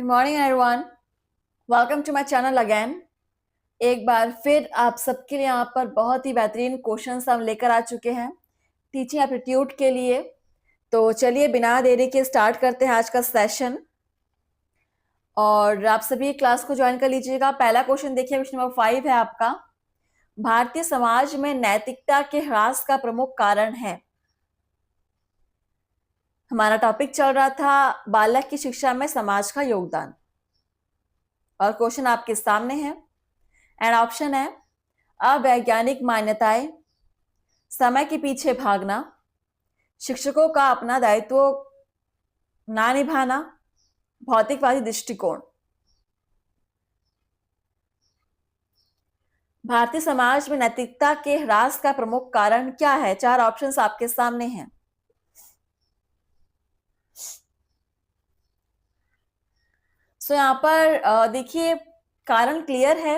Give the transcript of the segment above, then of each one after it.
Good morning everyone, welcome to my channel again. एक बार फिर आप सबके लिए यहाँ पर बहुत ही बेहतरीन क्वेश्चंस हम लेकर आ चुके हैं टीचिंग एप्टीट्यूड के लिए। तो चलिए बिना देरी के स्टार्ट करते हैं आज का सेशन और आप सभी क्लास को ज्वाइन कर लीजिएगा। पहला क्वेश्चन देखिए, क्वेश्चन नंबर 5 है आपका। भारतीय समाज में नैतिकता के ह्रास का प्रमुख कारण है। हमारा टॉपिक चल रहा था बालक की शिक्षा में समाज का योगदान और क्वेश्चन आपके सामने है एंड ऑप्शन है अवैज्ञानिक मान्यताएं, समय के पीछे भागना, शिक्षकों का अपना दायित्व ना निभाना, भौतिकवादी दृष्टिकोण। भारतीय समाज में नैतिकता के ह्रास का प्रमुख कारण क्या है? चार ऑप्शंस आपके सामने हैं। सो यहाँ पर देखिए, कारण क्लियर है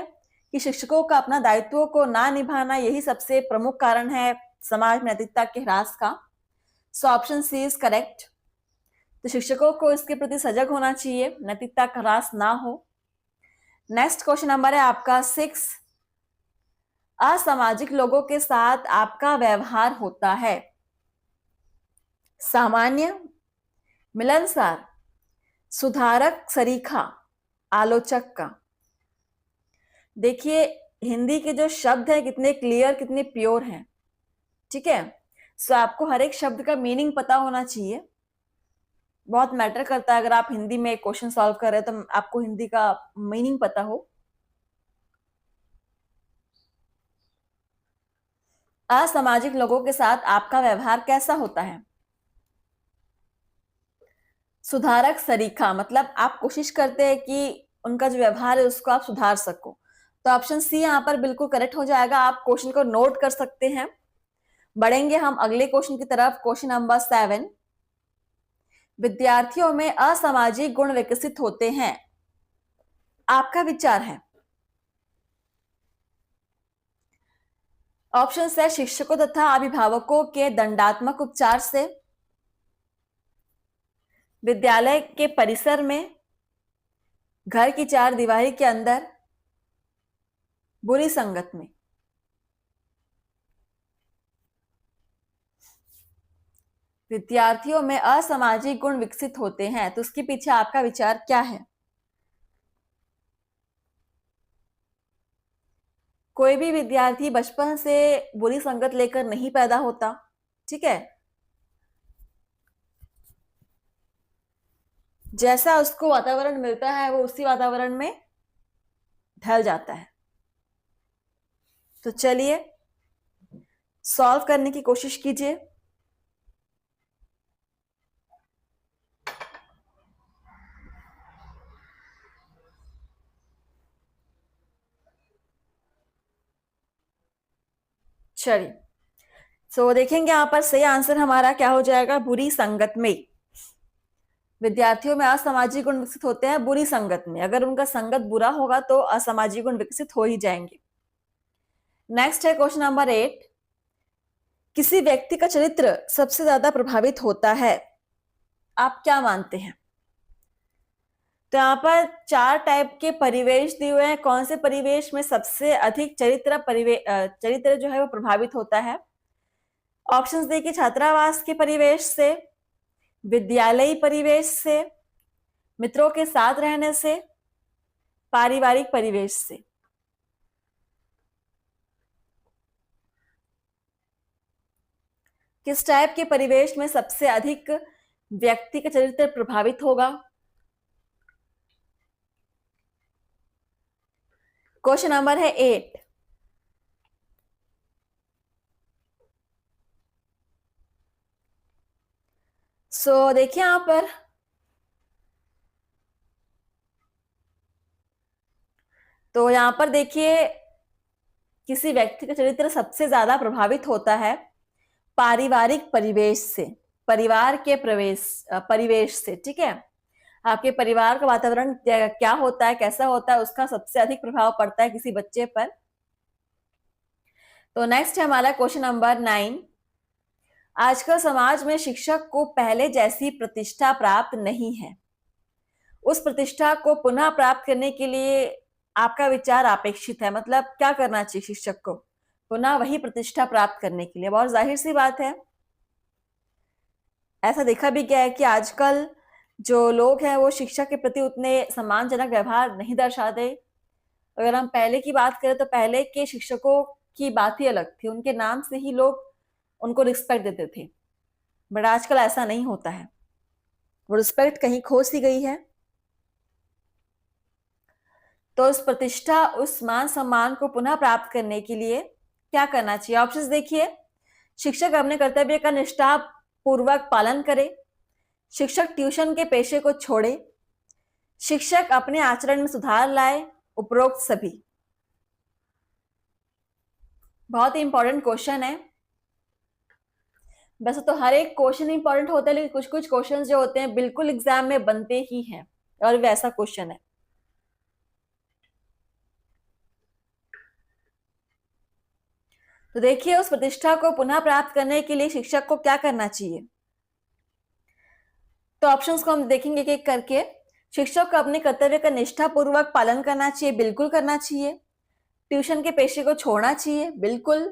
कि शिक्षकों का अपना दायित्व को ना निभाना यही सबसे प्रमुख कारण है समाज में नैतिकता के ह्रास का। So option C is correct. तो शिक्षकों को इसके प्रति सजग होना चाहिए, नैतिकता का ह्रास ना हो। नेक्स्ट क्वेश्चन नंबर है आपका 6। असामाजिक लोगों के साथ आपका व्यवहार होता है सामान्य, मिलनसार, सुधारक, सरीखा, आलोचक का। देखिए हिंदी के जो शब्द है कितने क्लियर, कितने प्योर हैं, ठीक है। सो आपको हर एक शब्द का मीनिंग पता होना चाहिए, बहुत मैटर करता है। अगर आप हिंदी में क्वेश्चन सॉल्व कर रहे हैं तो आपको हिंदी का मीनिंग पता हो। असामाजिक लोगों के साथ आपका व्यवहार कैसा होता है? सुधारक, सरीखा, मतलब आप कोशिश करते हैं कि उनका जो व्यवहार है उसको आप सुधार सको। तो ऑप्शन सी यहाँ पर बिल्कुल करेक्ट हो जाएगा। आप क्वेश्चन को नोट कर सकते हैं। बढ़ेंगे हम अगले क्वेश्चन की तरफ। Question number 7। विद्यार्थियों में असामाजिक गुण विकसित होते हैं, आपका विचार है? ऑप्शन है शिक्षकों तथा अभिभावकों के दंडात्मक उपचार से, विद्यालय के परिसर में, घर की चार दीवारी के अंदर, बुरी संगत में। विद्यार्थियों में असामाजिक गुण विकसित होते हैं, तो उसके पीछे आपका विचार क्या है? कोई भी विद्यार्थी बचपन से बुरी संगत लेकर नहीं पैदा होता, ठीक है। जैसा उसको वातावरण मिलता है वो उसी वातावरण में ढल जाता है। तो चलिए सॉल्व करने की कोशिश कीजिए। चलिए सो देखेंगे यहां पर सही आंसर हमारा क्या हो जाएगा। बुरी संगत में। विद्यार्थियों में असामाजिक गुण विकसित होते हैं बुरी संगत में। अगर उनका संगत बुरा होगा तो असामाजिक गुण विकसित हो ही जाएंगे। नेक्स्ट है क्वेश्चन नंबर 8। किसी व्यक्ति का चरित्र सबसे ज्यादा प्रभावित होता है, आप क्या मानते हैं? तो यहाँ पर 4 टाइप के परिवेश दिए हुए हैं। कौन से परिवेश में सबसे अधिक चरित्र जो है वो प्रभावित होता है? ऑप्शंस देखिए, छात्रावास के परिवेश से, विद्यालयी परिवेश से, मित्रों के साथ रहने से, पारिवारिक परिवेश से। किस टाइप के परिवेश में सबसे अधिक व्यक्ति का चरित्र प्रभावित होगा? क्वेश्चन नंबर है 8। सो देखिए यहां पर तो यहां पर देखिए किसी व्यक्ति का चरित्र सबसे ज्यादा प्रभावित होता है पारिवारिक परिवेश से, परिवार के परिवेश से, ठीक है। आपके परिवार का वातावरण क्या होता है, कैसा होता है, उसका सबसे अधिक प्रभाव पड़ता है किसी बच्चे पर। तो नेक्स्ट है हमारा क्वेश्चन नंबर 9। आजकल समाज में शिक्षक को पहले जैसी प्रतिष्ठा प्राप्त नहीं है, उस प्रतिष्ठा को पुनः प्राप्त करने के लिए आपका विचार अपेक्षित है, मतलब क्या करना चाहिए शिक्षक को पुनः वही प्रतिष्ठा प्राप्त करने के लिए। बहुत जाहिर सी बात है, ऐसा देखा भी गया है कि आजकल जो लोग हैं वो शिक्षा के प्रति उतने सम्मानजनक व्यवहार नहीं दर्शाते। अगर हम पहले की बात करें तो पहले के शिक्षकों की बात ही अलग थी, उनके नाम से ही लोग उनको रिस्पेक्ट देते थे, बट आजकल ऐसा नहीं होता है, वो रिस्पेक्ट कहीं खो सी गई है। तो उस प्रतिष्ठा, उस मान सम्मान को पुनः प्राप्त करने के लिए क्या करना चाहिए? ऑप्शंस देखिए। शिक्षक अपने कर्तव्य का निष्ठा पूर्वक पालन करे, शिक्षक ट्यूशन के पेशे को छोड़े, शिक्षक अपने आचरण में सुधार लाए, उपरोक्त सभी। बहुत ही इंपॉर्टेंट क्वेश्चन है। वैसे तो हर एक क्वेश्चन इंपॉर्टेंट होता है, लेकिन कुछ कुछ क्वेश्चन जो होते हैं बिल्कुल एग्जाम में बनते ही हैं, और वैसा क्वेश्चन है। तो देखिए, उस प्रतिष्ठा को पुनः प्राप्त करने के लिए शिक्षक को क्या करना चाहिए? तो ऑप्शंस को हम देखेंगे एक एक करके। शिक्षक को अपने कर्तव्य का निष्ठापूर्वक पालन करना चाहिए, बिल्कुल करना चाहिए। ट्यूशन के पेशे को छोड़ना चाहिए, बिल्कुल।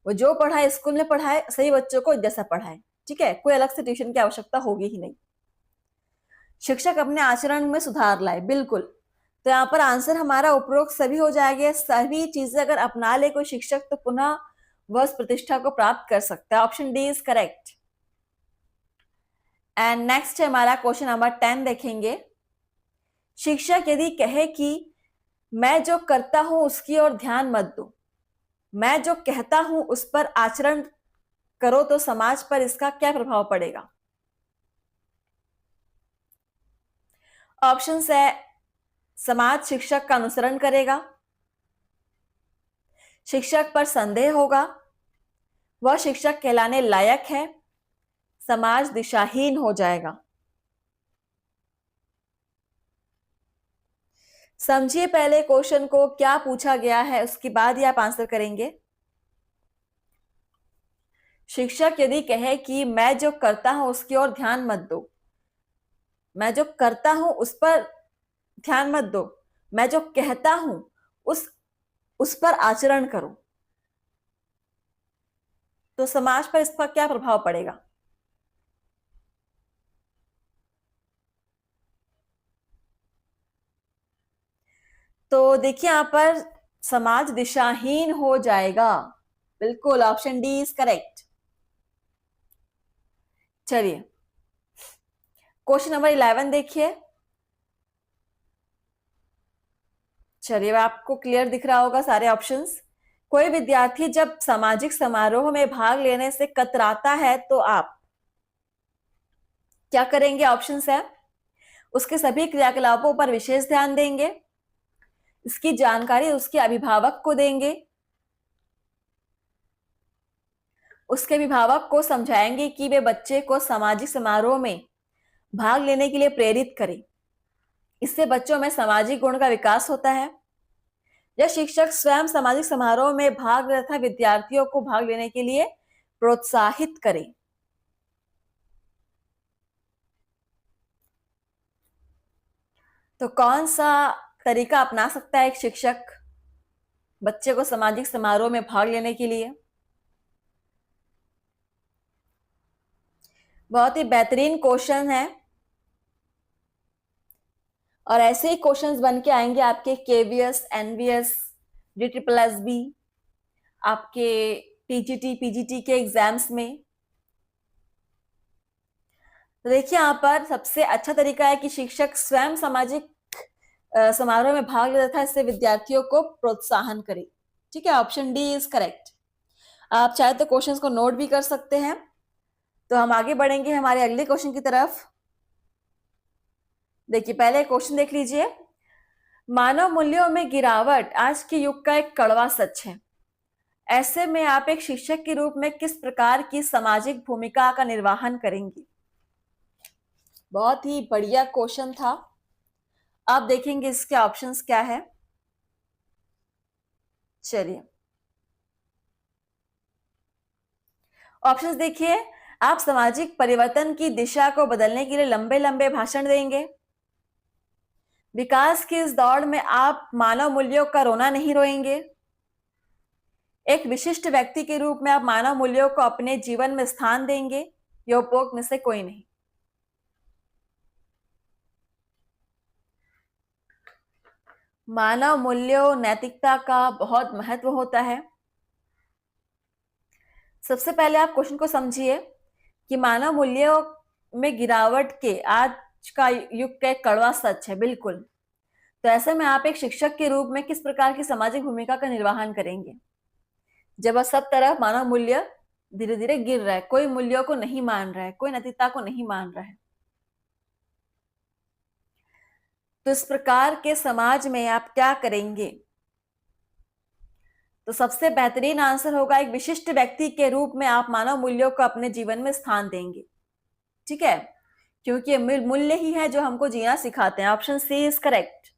वो जो पढ़ाए स्कूल में पढ़ाए, सही बच्चों को जैसा पढ़ाए, ठीक है, कोई अलग से ट्यूशन की आवश्यकता होगी ही नहीं। शिक्षक अपने आचरण में सुधार लाए, बिल्कुल। तो यहाँ पर आंसर हमारा उपरोक्त सभी हो जाएगा। सभी चीजें अगर अपना ले कोई शिक्षक तो पुनः वह उस प्रतिष्ठा को प्राप्त कर सकता है। Option D is correct. And next है हमारा क्वेश्चन नंबर 10, देखेंगे। शिक्षक यदि कहे कि मैं जो करता हूं उसकी ओर ध्यान मत दो, मैं जो कहता हूं उस पर आचरण करो, तो समाज पर इसका क्या प्रभाव पड़ेगा? ऑप्शन है, समाज शिक्षक का अनुसरण करेगा, शिक्षक पर संदेह होगा, वह शिक्षक कहलाने लायक है, समाज दिशाहीन हो जाएगा। समझिए पहले क्वेश्चन को, क्या पूछा गया है, उसके बाद ही आप आंसर करेंगे। शिक्षक यदि कहे कि मैं जो करता हूं उसकी ओर ध्यान मत दो, मैं जो करता हूं उस पर ध्यान मत दो, मैं जो कहता हूं उस पर आचरण करो, तो समाज पर इसका क्या प्रभाव पड़ेगा? तो देखिए, यहां पर समाज दिशाहीन हो जाएगा, बिल्कुल। Option D is correct. चलिए क्वेश्चन नंबर 11 देखिए। चलिए, आपको क्लियर दिख रहा होगा सारे ऑप्शंस। कोई विद्यार्थी जब सामाजिक समारोह में भाग लेने से कतराता है तो आप क्या करेंगे? ऑप्शंस है, उसके सभी क्रियाकलापों पर विशेष ध्यान देंगे, इसकी जानकारी उसके अभिभावक को देंगे, उसके अभिभावक को समझाएंगे कि वे बच्चे को सामाजिक समारोह में भाग लेने के लिए प्रेरित करें, इससे बच्चों में सामाजिक गुण का विकास होता है, या शिक्षक स्वयं सामाजिक समारोह में भाग तथा विद्यार्थियों को भाग लेने के लिए प्रोत्साहित करें। तो कौन सा तरीका अपना सकता है एक शिक्षक बच्चे को सामाजिक समारोह में भाग लेने के लिए? बहुत ही बेहतरीन क्वेश्चन है, और ऐसे ही क्वेश्चंस बन के आएंगे आपके केवीएस, एनवीएस, DSSB, आपके टीजीटी, पीजीटी के एग्जाम्स में। तो देखिए, यहां पर सबसे अच्छा तरीका है कि शिक्षक स्वयं सामाजिक समारोह में भाग लेता था, इससे विद्यार्थियों को प्रोत्साहन करे। ठीक है, ऑप्शन डी इज करेक्ट। आप चाहे तो क्वेश्चंस को नोट भी कर सकते हैं। तो हम आगे बढ़ेंगे हमारे अगले क्वेश्चन की तरफ। देखिए, पहले क्वेश्चन देख लीजिए। मानव मूल्यों में गिरावट आज के युग का एक कड़वा सच है। ऐसे में आप एक शिक्षक के रूप में किस प्रकार की सामाजिक भूमिका का निर्वहन करेंगे? बहुत ही बढ़िया क्वेश्चन था। आप देखेंगे इसके ऑप्शंस क्या है। चलिए ऑप्शंस देखिए। आप सामाजिक परिवर्तन की दिशा को बदलने के लिए लंबे लंबे भाषण देंगे, विकास की इस दौड़ में आप मानव मूल्यों का रोना नहीं रोएंगे। एक विशिष्ट व्यक्ति के रूप में आप मानव मूल्यों को अपने जीवन में स्थान देंगे। ये उपरोक्त में से कोई नहीं। मानव मूल्यों, नैतिकता का बहुत महत्व होता है। सबसे पहले आप क्वेश्चन को समझिए कि मानव मूल्यों में गिरावट के आज का युग का एक कड़वा सच है। बिल्कुल। तो ऐसे में आप एक शिक्षक के रूप में किस प्रकार की सामाजिक भूमिका का निर्वहन करेंगे जब सब तरफ मानव मूल्य धीरे धीरे गिर रहा है, कोई मूल्यों को नहीं मान रहा है, कोई नैतिकता को नहीं मान रहा है। तो इस प्रकार के समाज में आप क्या करेंगे? तो सबसे बेहतरीन आंसर होगा एक विशिष्ट व्यक्ति के रूप में आप मानव मूल्यों को अपने जीवन में स्थान देंगे। ठीक है, क्योंकि ये मूल्य ही है जो हमको जीना सिखाते हैं। ऑप्शन सी इज करेक्ट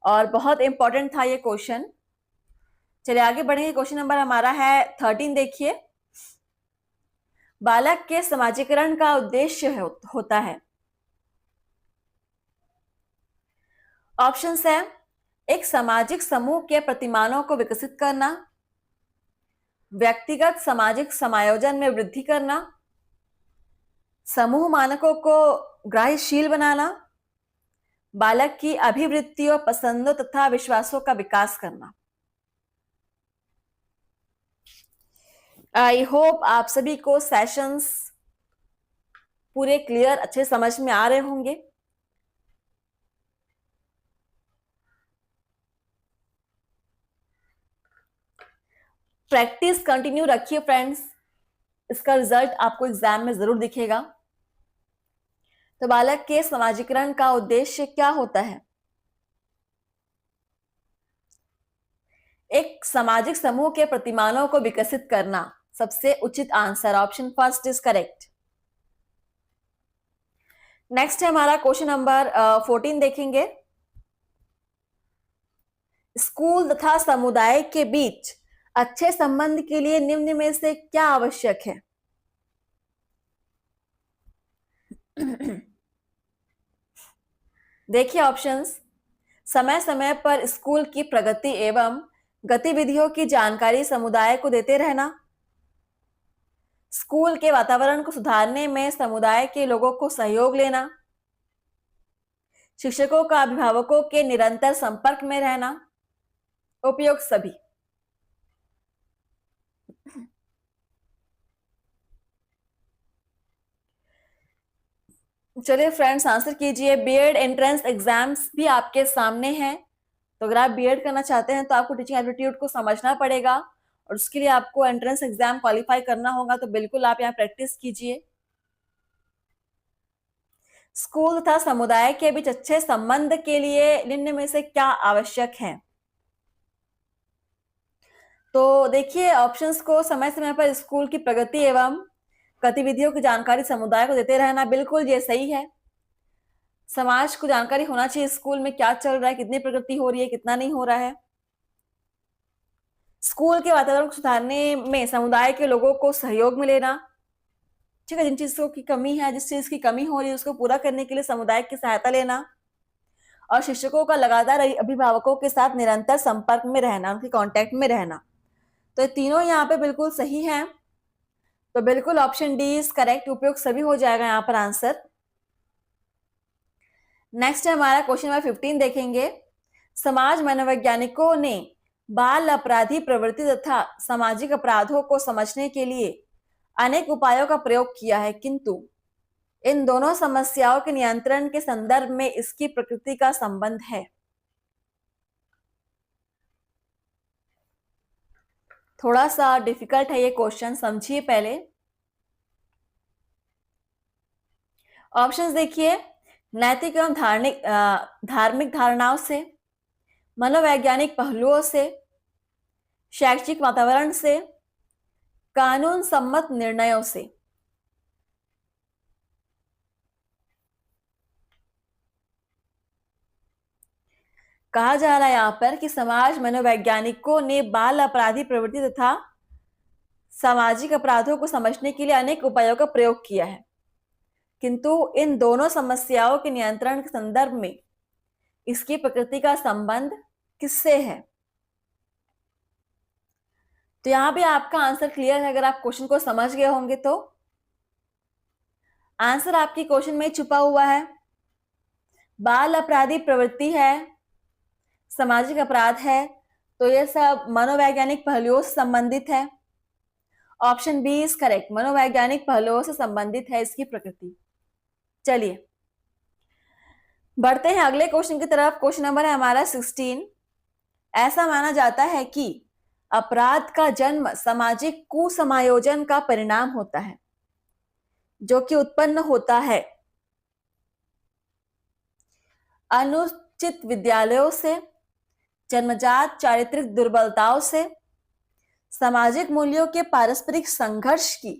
और बहुत इंपॉर्टेंट था ये क्वेश्चन। चलिए आगे बढ़ेंगे। क्वेश्चन नंबर हमारा है 13। देखिए, बालक के समाजीकरण का उद्देश्य होता है। ऑप्शंस है एक सामाजिक समूह के प्रतिमानों को विकसित करना, व्यक्तिगत सामाजिक समायोजन में वृद्धि करना, समूह मानकों को ग्राह्यशील बनाना, बालक की अभिवृत्तियों, पसंदों तथा विश्वासों का विकास करना। आई होप आप सभी को सेशंस पूरे क्लियर अच्छे समझ में आ रहे होंगे। प्रैक्टिस कंटिन्यू रखिए फ्रेंड्स, इसका रिजल्ट आपको एग्जाम में जरूर दिखेगा। तो बालक के समाजीकरण का उद्देश्य क्या होता है? एक सामाजिक समूह के प्रतिमानों को विकसित करना सबसे उचित answer. Option first is correct. Next है हमारा क्वेश्चन नंबर 14। देखेंगे, स्कूल तथा समुदाय के बीच अच्छे संबंध के लिए निम्न में से क्या आवश्यक है? देखिए ऑप्शंस, समय समय पर स्कूल की प्रगति एवं गतिविधियों की जानकारी समुदाय को देते रहना, स्कूल के वातावरण को सुधारने में समुदाय के लोगों को सहयोग लेना, शिक्षकों का अभिभावकों के निरंतर संपर्क में रहना, उपयुक्त सभी। चलिए फ्रेंड्स आंसर कीजिए। बीएड एंट्रेंस एग्जाम्स भी आपके सामने हैं, तो अगर आप बीएड करना चाहते हैं तो आपको टीचिंग एप्टीट्यूड को समझना पड़ेगा और उसके लिए आपको एंट्रेंस एग्जाम क्वालिफाई करना होगा। तो बिल्कुल आप यहाँ प्रैक्टिस कीजिए। स्कूल तथा समुदाय के बीच अच्छे संबंध के लिए निम्न में से क्या आवश्यक है? तो देखिए ऑप्शंस को, समय समय पर स्कूल की प्रगति एवं गतिविधियों की जानकारी समुदाय को देते रहना, बिल्कुल ये सही है। समाज को जानकारी होना चाहिए स्कूल में क्या चल रहा है, कितनी प्रगति हो रही है, कितना नहीं हो रहा है। स्कूल के वातावरण को सुधारने में समुदाय के लोगों को सहयोग में लेना, ठीक है, जिन चीजों की कमी है, जिस चीज की कमी हो रही है उसको पूरा करने के लिए समुदाय की सहायता लेना, और शिक्षकों का लगातार अभिभावकों के साथ निरंतर संपर्क में रहना, उनके कांटेक्ट में रहना। तो ये तीनों यहाँ पे बिल्कुल सही है। तो बिल्कुल ऑप्शन डी इज करेक्ट, उपयुक्त सभी हो जाएगा यहाँ पर आंसर। नेक्स्ट है हमारा क्वेश्चन नंबर 15। देखेंगे, समाज मनोवैज्ञानिकों ने बाल अपराधी प्रवृत्ति तथा सामाजिक अपराधों को समझने के लिए अनेक उपायों का प्रयोग किया है, किंतु इन दोनों समस्याओं के नियंत्रण के संदर्भ में इसकी प्रकृति का संबंध है। थोड़ा सा डिफिकल्ट है ये क्वेश्चन, समझिए पहले। ऑप्शंस देखिए, नैतिक एवं धार्मिक धारणाओं से, मनोवैज्ञानिक पहलुओं से, शैक्षिक वातावरण से, कानून सम्मत निर्णयों से। कहा जा रहा है यहां पर कि समाज मनोवैज्ञानिकों ने बाल अपराधी प्रवृत्ति तथा सामाजिक अपराधों को समझने के लिए अनेक उपायों का प्रयोग किया है, किंतु इन दोनों समस्याओं के नियंत्रण के संदर्भ में इसकी प्रकृति का संबंध किससे है? तो यहां भी आपका आंसर क्लियर है अगर आप क्वेश्चन को समझ गए होंगे तो। आंसर आपकी क्वेश्चन में छुपा हुआ है। बाल अपराधी प्रवृत्ति है, सामाजिक अपराध है, तो ये सब मनोवैज्ञानिक पहलुओं से संबंधित है। ऑप्शन बी इज करेक्ट, मनोवैज्ञानिक पहलुओं से संबंधित है इसकी प्रकृति। चलिए बढ़ते हैं अगले क्वेश्चन की तरफ। क्वेश्चन नंबर है हमारा 16। ऐसा माना जाता है कि अपराध का जन्म सामाजिक कुसमायोजन का परिणाम होता है जो कि उत्पन्न होता है अनुचित विद्यालयों से, जन्मजात चारित्रिक दुर्बलताओं से, सामाजिक मूल्यों के पारस्परिक संघर्ष की,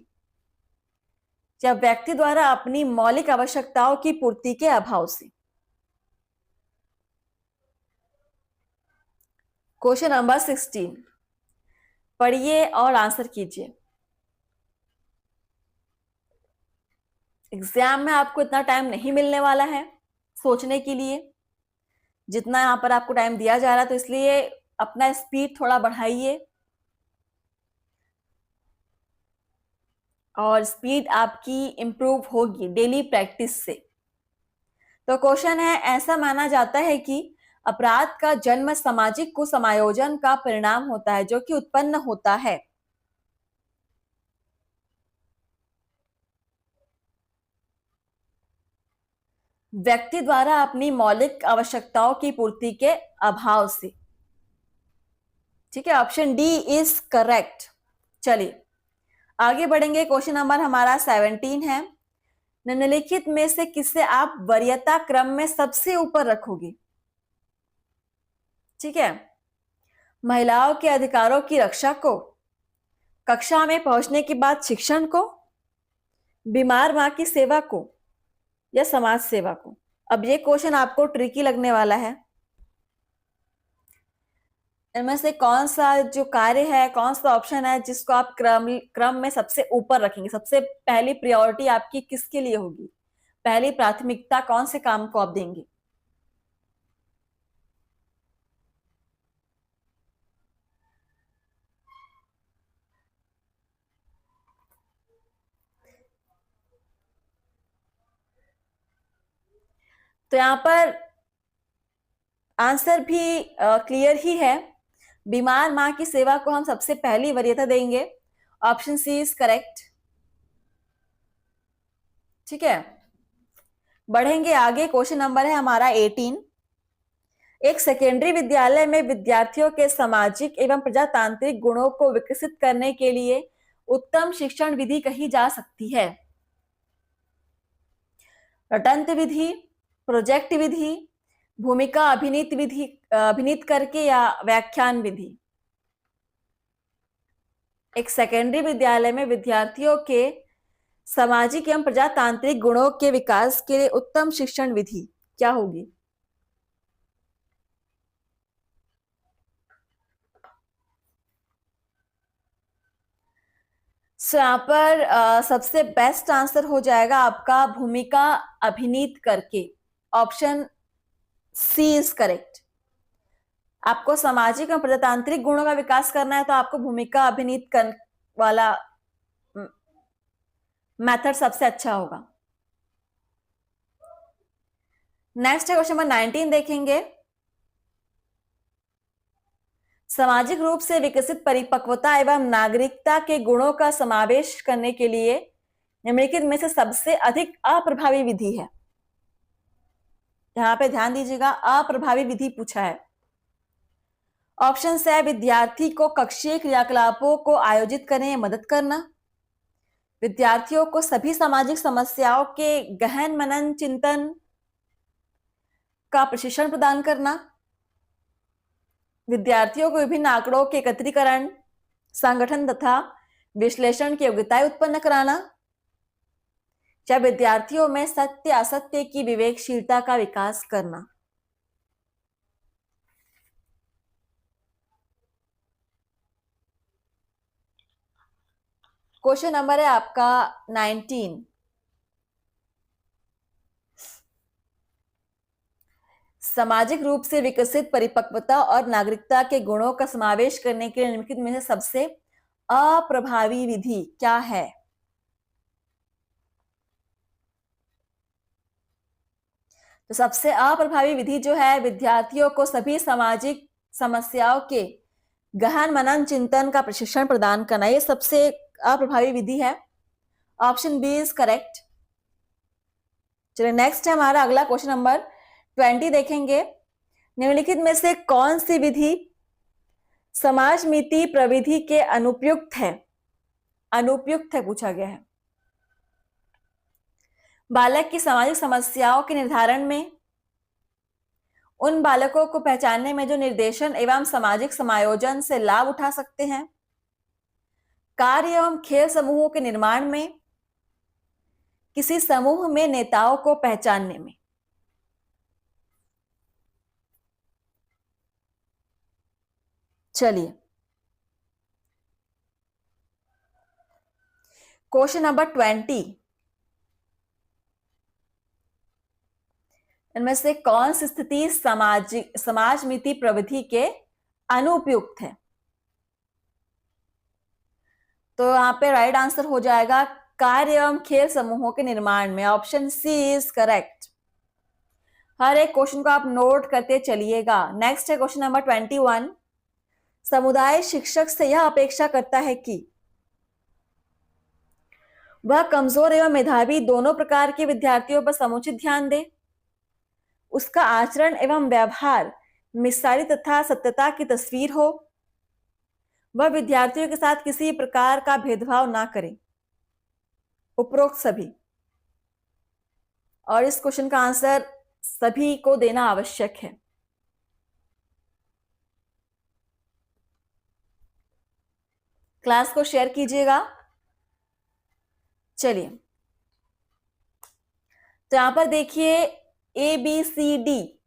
या व्यक्ति द्वारा अपनी मौलिक आवश्यकताओं की पूर्ति के अभाव से। क्वेश्चन नंबर 16 पढ़िए और आंसर कीजिए। एग्जाम में आपको इतना टाइम नहीं मिलने वाला है सोचने के लिए जितना यहां पर आपको टाइम दिया जा रहा है, तो इसलिए अपना स्पीड थोड़ा बढ़ाइए और स्पीड आपकी इंप्रूव होगी डेली प्रैक्टिस से। तो क्वेश्चन है, ऐसा माना जाता है कि अपराध का जन्म सामाजिक कुसमायोजन का परिणाम होता है जो कि उत्पन्न होता है व्यक्ति द्वारा अपनी मौलिक आवश्यकताओं की पूर्ति के अभाव से। ठीक है, ऑप्शन डी इज करेक्ट। चलिए आगे बढ़ेंगे। क्वेश्चन नंबर हमारा 17 है। निम्नलिखित में से किसे आप वरीयता क्रम में सबसे ऊपर रखोगे? ठीक है, महिलाओं के अधिकारों की रक्षा को, कक्षा में पहुंचने के बाद शिक्षण को, बीमार मां की सेवा को, या समाज सेवा को। अब ये क्वेश्चन आपको ट्रिकी लगने वाला है। इनमें से कौन सा जो कार्य है, कौन सा ऑप्शन है जिसको आप क्रम में सबसे ऊपर रखेंगे? सबसे पहली प्रायोरिटी आपकी किसके लिए होगी? पहली प्राथमिकता कौन से काम को आप देंगे? तो यहां पर आंसर भी क्लियर ही है। बीमार मां की सेवा को हम सबसे पहली वरीयता देंगे। Option C is correct. ठीक है, बढ़ेंगे आगे। क्वेश्चन नंबर है हमारा 18। एक सेकेंडरी विद्यालय में विद्यार्थियों के सामाजिक एवं प्रजातांत्रिक गुणों को विकसित करने के लिए उत्तम शिक्षण विधि कही जा सकती है? रटंत विधि, प्रोजेक्ट विधि, भूमिका अभिनीत विधि, अभिनीत करके, या व्याख्यान विधि। एक सेकेंडरी विद्यालय में विद्यार्थियों के सामाजिक एवं प्रजातांत्रिक गुणों के विकास के लिए उत्तम शिक्षण विधि क्या होगी? यहां पर सबसे बेस्ट आंसर हो जाएगा आपका भूमिका अभिनीत करके। Option C is correct. आपको सामाजिक और प्रजातांत्रिक गुणों का विकास करना है तो आपको भूमिका अभिनीत कर वाला मेथड सबसे अच्छा होगा। नेक्स्ट है क्वेश्चन नंबर 19 देखेंगे। सामाजिक रूप से विकसित परिपक्वता एवं नागरिकता के गुणों का समावेश करने के लिए निम्नलिखित में से सबसे अधिक अप्रभावी विधि है? यहां पे ध्यान दीजिएगा, अप्रभावी विधि पूछा है। ऑप्शन है, विद्यार्थी को कक्षीय क्रियाकलापों को आयोजित करने में मदद करना, विद्यार्थियों को सभी सामाजिक समस्याओं के गहन मनन चिंतन का प्रशिक्षण प्रदान करना, विद्यार्थियों को विभिन्न आंकड़ों के एकत्रीकरण, संगठन तथा विश्लेषण की योग्यताएं उत्पन्न कराना, या विद्यार्थियों में सत्य असत्य की विवेकशीलता का विकास करना। क्वेश्चन नंबर है आपका 19। सामाजिक रूप से विकसित परिपक्वता और नागरिकता के गुणों का समावेश करने के लिए निम्नलिखित में से सबसे अप्रभावी विधि क्या है? तो सबसे अप्रभावी विधि जो है, विद्यार्थियों को सभी सामाजिक समस्याओं के गहन मनन चिंतन का प्रशिक्षण प्रदान करना, ये सबसे अप्रभावी विधि है। Option B is correct. चलिए नेक्स्ट है हमारा अगला क्वेश्चन नंबर 20 देखेंगे। निम्नलिखित में से कौन सी विधि समाजमिति प्रविधि के अनुपयुक्त है? अनुपयुक्त है पूछा गया है। बालक की सामाजिक समस्याओं के निर्धारण में, उन बालकों को पहचानने में जो निर्देशन एवं सामाजिक समायोजन से लाभ उठा सकते हैं, कार्य एवं खेल समूहों के निर्माण में, किसी समूह में नेताओं को पहचानने में। चलिए क्वेश्चन नंबर 20, इनमें से कौन सी स्थिति समाजमिति प्रविधि के अनुपयुक्त है? तो यहां पे राइट आंसर हो जाएगा कार्य एवं खेल समूहों के निर्माण में। Option C is correct. हर एक क्वेश्चन को आप नोट करते चलिएगा। नेक्स्ट है क्वेश्चन नंबर 21। समुदाय शिक्षक से यह अपेक्षा करता है कि वह कमजोर एवं मेधावी दोनों प्रकार के विद्यार्थियों पर समुचित ध्यान दे, उसका आचरण एवं व्यवहार मिसाली तथा सत्यता की तस्वीर हो, वह विद्यार्थियों के साथ किसी प्रकार का भेदभाव ना करे। उपरोक्त सभी। और इस क्वेश्चन का आंसर सभी को देना आवश्यक है। क्लास को शेयर कीजिएगा। चलिए तो यहां पर देखिए ए बी सी डी,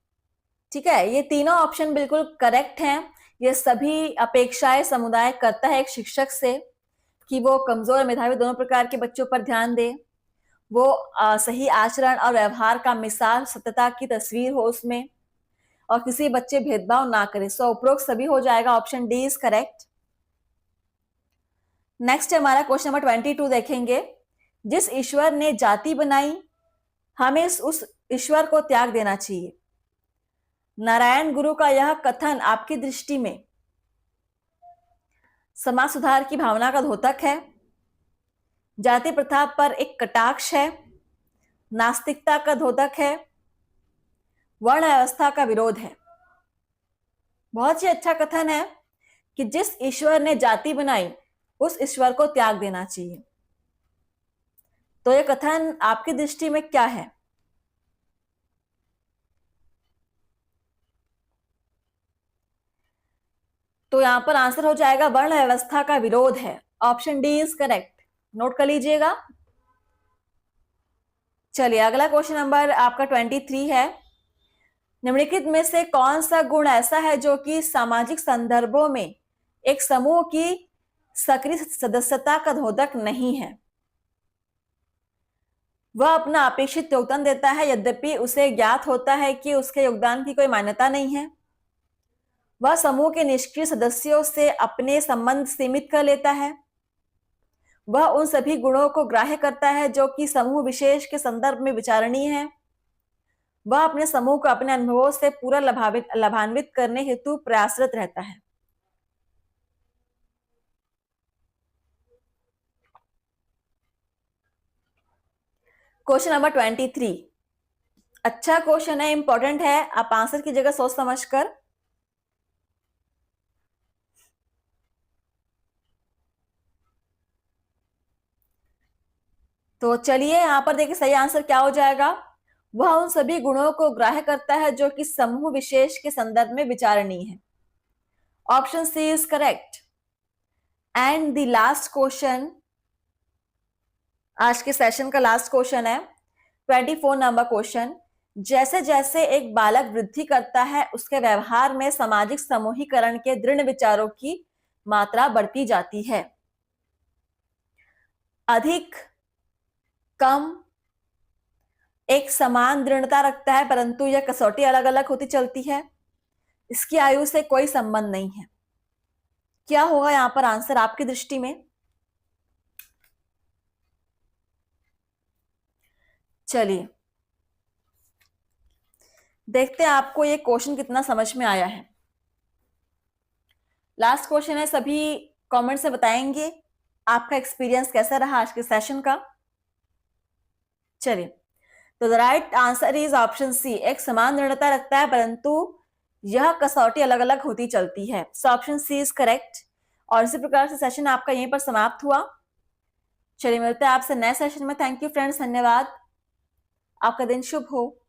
ठीक है, ये तीनों ऑप्शन बिल्कुल करेक्ट हैं। ये सभी अपेक्षाएं समुदाय करता है एक शिक्षक से कि वो कमजोर और मेधावी दोनों प्रकार के बच्चों पर ध्यान दे, वो सही आचरण और व्यवहार का मिसाल सत्यता की तस्वीर हो उसमें, और किसी बच्चे भेदभाव ना करे। सो उपरोक्त सभी हो जाएगा। Option D is correct. Next हमारा क्वेश्चन नंबर 22 देखेंगे। जिस ईश्वर ने जाति बनाई, हमें उस ईश्वर को त्याग देना चाहिए। नारायण गुरु का यह कथन आपकी दृष्टि में समाज सुधार की भावना का द्योतक है, जाति प्रथा पर एक कटाक्ष है, नास्तिकता का द्योतक है, वर्ण व्यवस्था का विरोध है? बहुत ही अच्छा कथन है कि जिस ईश्वर ने जाति बनाई उस ईश्वर को त्याग देना चाहिए। तो यह कथन आपकी दृष्टि में क्या है? तो यहां पर आंसर हो जाएगा वर्ण व्यवस्था का विरोध है। Option D is correct. Note कर लीजिएगा। चलिए अगला क्वेश्चन नंबर आपका 23 है। निम्नलिखित में से कौन सा गुण ऐसा है जो कि सामाजिक संदर्भों में एक समूह की सक्रिय सदस्यता का द्योतक नहीं है? वह अपना अपेक्षित योगदान देता है, यद्यपि उसे ज्ञात होता है कि उसके योगदान की कोई मान्यता नहीं है। वह समूह के निष्क्रिय सदस्यों से अपने संबंध सीमित कर लेता है। वह उन सभी गुणों को ग्राह्य करता है जो कि समूह विशेष के संदर्भ में विचारणीय है। वह अपने समूह को अपने अनुभवों से पूरा लाभान्वित करने हेतु प्रयासरत रहता है। क्वेश्चन नंबर 23 अच्छा क्वेश्चन है, इंपॉर्टेंट है। आप आंसर की जगह सोच समझकर। तो चलिए यहां पर देखिए सही आंसर क्या हो जाएगा। वह उन सभी गुणों को ग्राह्य करता है जो कि समूह विशेष के संदर्भ में विचारणीय है। Option C is correct. And the last question, आज के सेशन का लास्ट क्वेश्चन है 24 नंबर क्वेश्चन। जैसे जैसे एक बालक वृद्धि करता है उसके व्यवहार में सामाजिक समूहीकरण के दृढ़ विचारों की मात्रा बढ़ती जाती है। अधिक, कम, एक समान दृढ़ता रखता है परंतु यह कसौटी अलग अलग होती चलती है। इसकी आयु से कोई संबंध नहीं है। क्या होगा यहां पर आंसर आपकी दृष्टि में? चलिए देखते हैं आपको ये क्वेश्चन कितना समझ में आया है। लास्ट क्वेश्चन है, सभी कमेंट्स में बताएंगे आपका एक्सपीरियंस कैसा रहा आज के सेशन का। चलिए, तो the right answer is option C, एक समान दृढ़ता रखता है परंतु यह कसौटी अलग अलग होती चलती है। So option C is correct. और इसी प्रकार से सेशन आपका यहीं पर समाप्त हुआ। चलिए मिलते हैं आपसे नए सेशन में। थैंक यू फ्रेंड्स, धन्यवाद। आपका दिन शुभ हो।